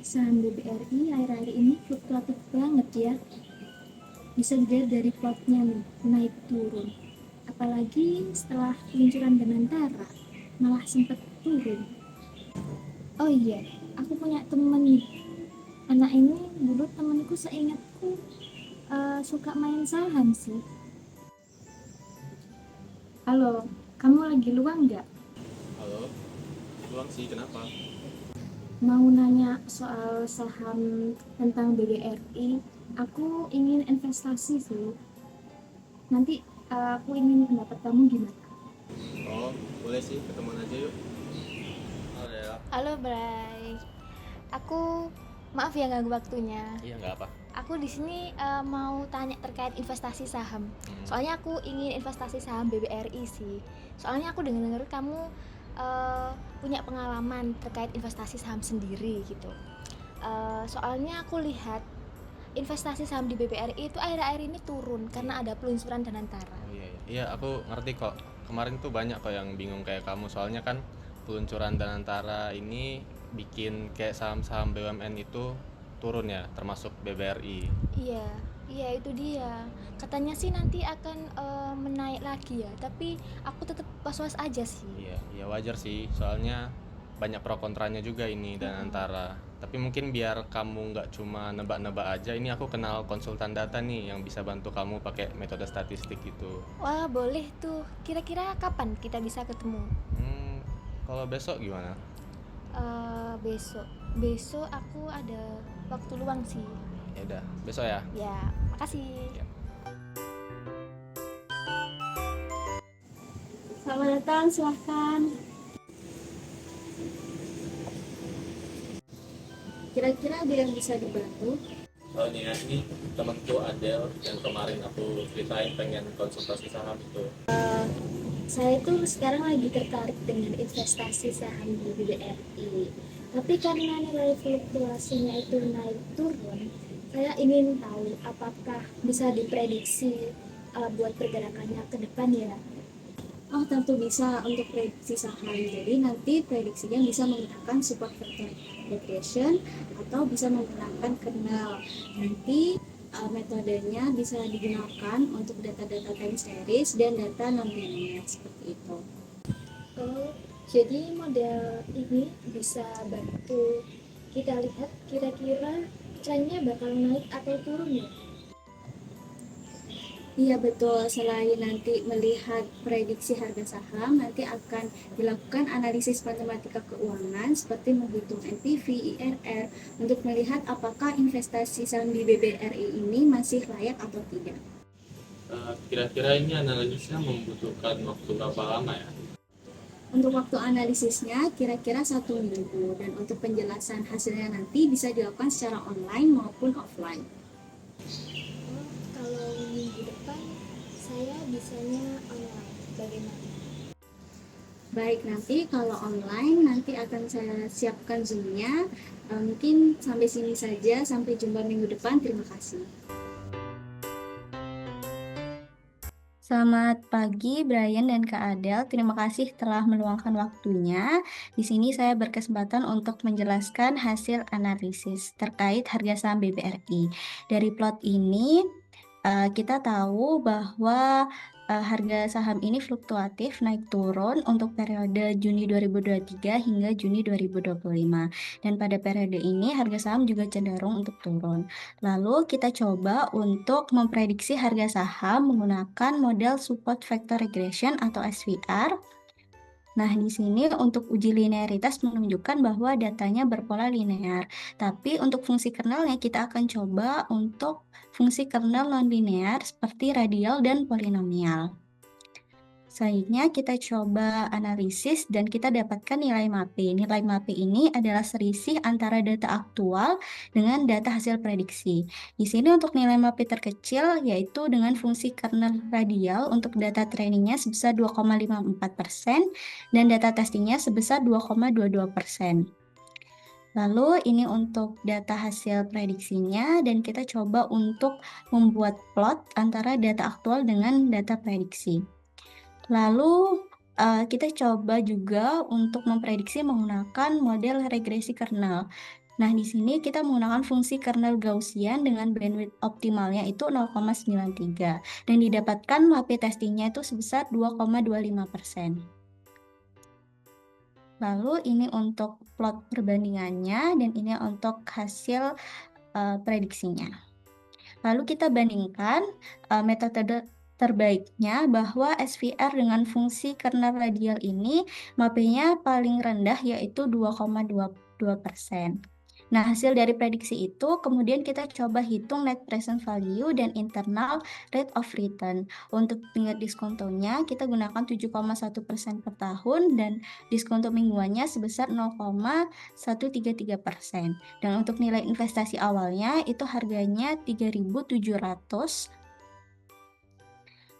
Saham BBRI akhir-akhir ini fluktuatif banget ya. Bisa dilihat dari plotnya nih, naik turun. Apalagi setelah peluncuran Danantara, malah sempat turun. Oh iya, aku punya temen nih. Anak ini dulu temenku seingatku suka main saham sih. Halo, kamu lagi luang nggak? Halo, luang sih, kenapa? Mau nanya soal saham tentang BBRI. Aku ingin investasi sih. Nanti aku ingin pendapat kamu gimana? Oh, boleh sih, ketemuan aja yuk. Halo ya. Halo Bray, aku maaf ya ganggu waktunya. Iya, nggak apa. Aku di sini mau tanya terkait investasi saham. Hmm. Soalnya aku ingin investasi saham BBRI sih. Soalnya aku dengar kamu punya pengalaman terkait investasi saham sendiri gitu. Soalnya aku lihat investasi saham di BBRI itu akhir-akhir ini turun karena ada peluncuran Danantara. Oh iya, iya. Iya, aku ngerti kok. Kemarin tuh banyak kok yang bingung kayak kamu. Soalnya kan peluncuran Danantara ini bikin kayak saham-saham BUMN itu turun ya, termasuk BBRI. Iya, iya itu dia. Katanya sih nanti akan menaik lagi ya, tapi aku tetap was-was aja sih. Iya, iya wajar sih. Soalnya banyak pro kontranya juga ini dan antara. Tapi mungkin biar kamu nggak cuma nebak-nebak aja, ini aku kenal konsultan data nih yang bisa bantu kamu pakai metode statistik itu. Wah, boleh tuh. Kira-kira kapan kita bisa ketemu? Hmm, kalau besok gimana? Besok. Besok aku ada waktu luang sih. Ya udah, besok ya. Ya, makasih. Ya. Selamat datang, silahkan. Kira-kira ada yang bisa dibantu? Oh nih ya, ini temanku Adele yang kemarin aku ceritain pengen konsultasi saham itu. Saya tuh sekarang lagi tertarik dengan investasi saham di BBRI. Tapi karena nilai fluktuasinya itu naik turun, saya ingin tahu apakah bisa diprediksi buat pergerakannya ke depan ya. Oh, tentu bisa untuk prediksi saham. Jadi nanti prediksinya bisa menggunakan support factor regression atau bisa menggunakan kernel. Nanti metodenya bisa digunakan untuk data-data time series dan data non-linear seperti itu. Oh, jadi model ini bisa bantu kita lihat kira-kira trennya bakal naik atau turun ya? Iya betul, selain nanti melihat prediksi harga saham, nanti akan dilakukan analisis matematika keuangan seperti menghitung NPV, IRR, untuk melihat apakah investasi saham di BBRI ini masih layak atau tidak. Kira-kira ini analisisnya membutuhkan waktu berapa lama ya? Untuk waktu analisisnya kira-kira 1 minggu, dan untuk penjelasan hasilnya nanti bisa dilakukan secara online maupun offline. Kalau minggu depan saya bisanya online. Bagaimana? Baik, nanti kalau online nanti akan saya siapkan Zoom-nya. Mungkin sampai sini saja, sampai jumpa minggu depan. Terima kasih. Selamat pagi, Brian dan Kak Adel. Terima kasih telah meluangkan waktunya. Di sini saya berkesempatan untuk menjelaskan hasil analisis terkait harga saham BBRI. Dari plot ini, kita tahu bahwa harga saham ini fluktuatif naik turun untuk periode Juni 2023 hingga Juni 2025. Dan pada periode ini harga saham juga cenderung untuk turun. Lalu kita coba untuk memprediksi harga saham menggunakan model support factor regression atau SVR. Nah, di sini untuk uji linearitas menunjukkan bahwa datanya berpola linear. Tapi untuk fungsi kernelnya kita akan coba untuk fungsi kernel non-linear seperti radial dan polinomial. Selanjutnya kita coba analisis dan kita dapatkan nilai MAP. Nilai MAP ini adalah selisih antara data aktual dengan data hasil prediksi. Di sini untuk nilai MAP terkecil yaitu dengan fungsi kernel radial untuk data trainingnya sebesar 2,54% dan data testingnya sebesar 2,22%. Lalu ini untuk data hasil prediksinya dan kita coba untuk membuat plot antara data aktual dengan data prediksi. Lalu kita coba juga untuk memprediksi menggunakan model regresi kernel. Nah, di sini kita menggunakan fungsi kernel Gaussian dengan bandwidth optimalnya itu 0,93 dan didapatkan HP testingnya itu sebesar 2,25%. Lalu ini untuk plot perbandingannya dan ini untuk hasil prediksinya. Lalu kita bandingkan metode terbaiknya bahwa SVR dengan fungsi kernel radial ini MAPE-nya paling rendah yaitu 2,22%. Nah, hasil dari prediksi itu kemudian kita coba hitung net present value dan internal rate of return. Untuk tingkat diskontonya kita gunakan 7,1% per tahun dan diskonto mingguannya sebesar 0,133%. Dan untuk nilai investasi awalnya itu harganya 3.700.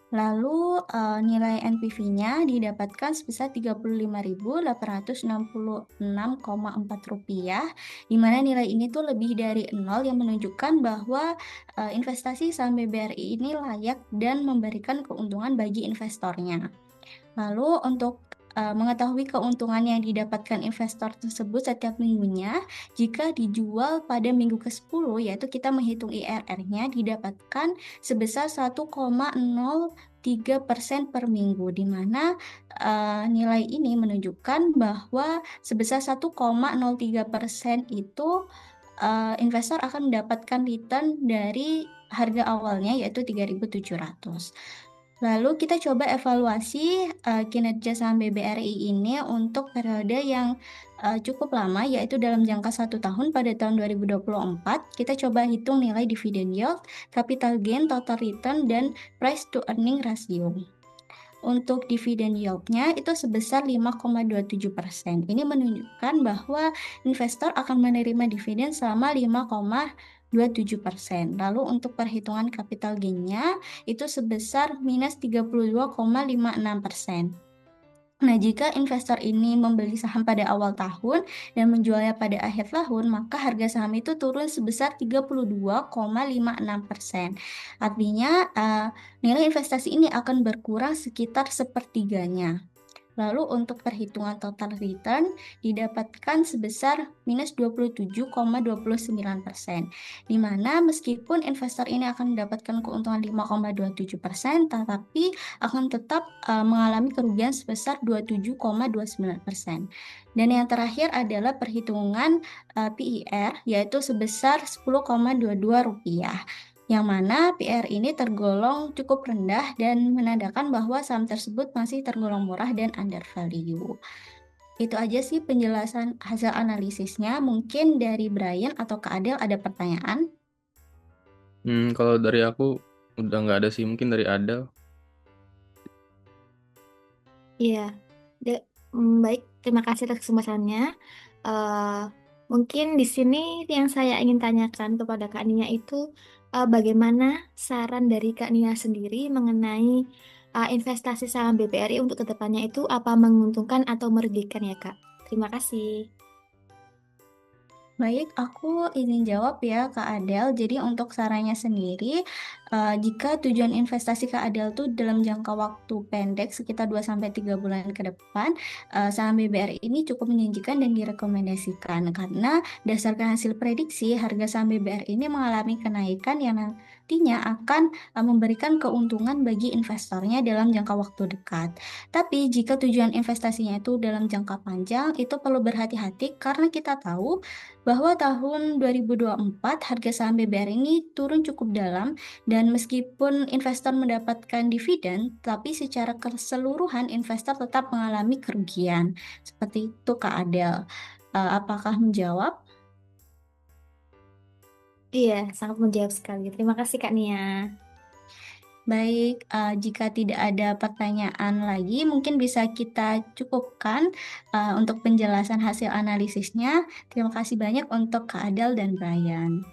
Lalu nilai NPV-nya didapatkan sebesar Rp35.866,4, di mana nilai ini tuh lebih dari 0 yang menunjukkan bahwa investasi saham BBRI ini layak dan memberikan keuntungan bagi investornya. Lalu untuk mengetahui keuntungan yang didapatkan investor tersebut setiap minggunya, jika dijual pada minggu ke-10, yaitu kita menghitung IRR-nya didapatkan sebesar 1,03% per minggu, di mana nilai ini menunjukkan bahwa sebesar 1,03% itu investor akan mendapatkan return dari harga awalnya yaitu 3.700. Lalu kita coba evaluasi kinerja saham BBRI ini untuk periode yang cukup lama, yaitu dalam jangka 1 tahun pada tahun 2024. Kita coba hitung nilai dividend yield, capital gain, total return, dan price to earning ratio. Untuk dividend yield-nya itu sebesar 5,27%. Ini menunjukkan bahwa investor akan menerima dividen selama 5,27%. Lalu untuk perhitungan capital gain-nya itu sebesar minus 32,56%. Nah, jika investor ini membeli saham pada awal tahun dan menjualnya pada akhir tahun, maka harga saham itu turun sebesar 32,56%. Artinya, nilai investasi ini akan berkurang sekitar sepertiganya. Lalu untuk perhitungan total return didapatkan sebesar minus 27,29%, di mana meskipun investor ini akan mendapatkan keuntungan 5,27%, tetapi akan tetap mengalami kerugian sebesar 27,29%. Dan yang terakhir adalah perhitungan PIR, yaitu sebesar Rp10,22, yang mana PR ini tergolong cukup rendah dan menandakan bahwa saham tersebut masih tergolong murah dan under value. Itu aja sih penjelasan hasil analisisnya. Mungkin dari Brian atau Kak Adel ada pertanyaan? Kalau dari aku udah nggak ada sih, mungkin dari Adel. Iya, baik. Terima kasih atas kesempatannya. Mungkin di sini yang saya ingin tanyakan kepada Kak Nia itu bagaimana saran dari Kak Nia sendiri mengenai investasi saham BBRI untuk kedepannya itu apa menguntungkan atau merugikan ya Kak? Terima kasih. Baik, aku izin jawab ya Kak Adel. Jadi untuk sarannya sendiri, jika tujuan investasi Kak Adel tuh dalam jangka waktu pendek sekitar 2-3 bulan ke depan, saham BBRI ini cukup menjanjikan dan direkomendasikan karena berdasarkan hasil prediksi harga saham BBRI ini mengalami kenaikan yang nantinya akan memberikan keuntungan bagi investornya dalam jangka waktu dekat. Tapi jika tujuan investasinya itu dalam jangka panjang, itu perlu berhati-hati karena kita tahu bahwa tahun 2024 harga saham BBR ini turun cukup dalam dan meskipun investor mendapatkan dividen, tapi secara keseluruhan investor tetap mengalami kerugian. Seperti itu Kak Adel. Apakah menjawab? Iya, sangat menjawab sekali. Terima kasih Kak Nia. Baik, jika tidak ada pertanyaan lagi, mungkin bisa kita cukupkan untuk penjelasan hasil analisisnya. Terima kasih banyak untuk Kak Adel dan Brian.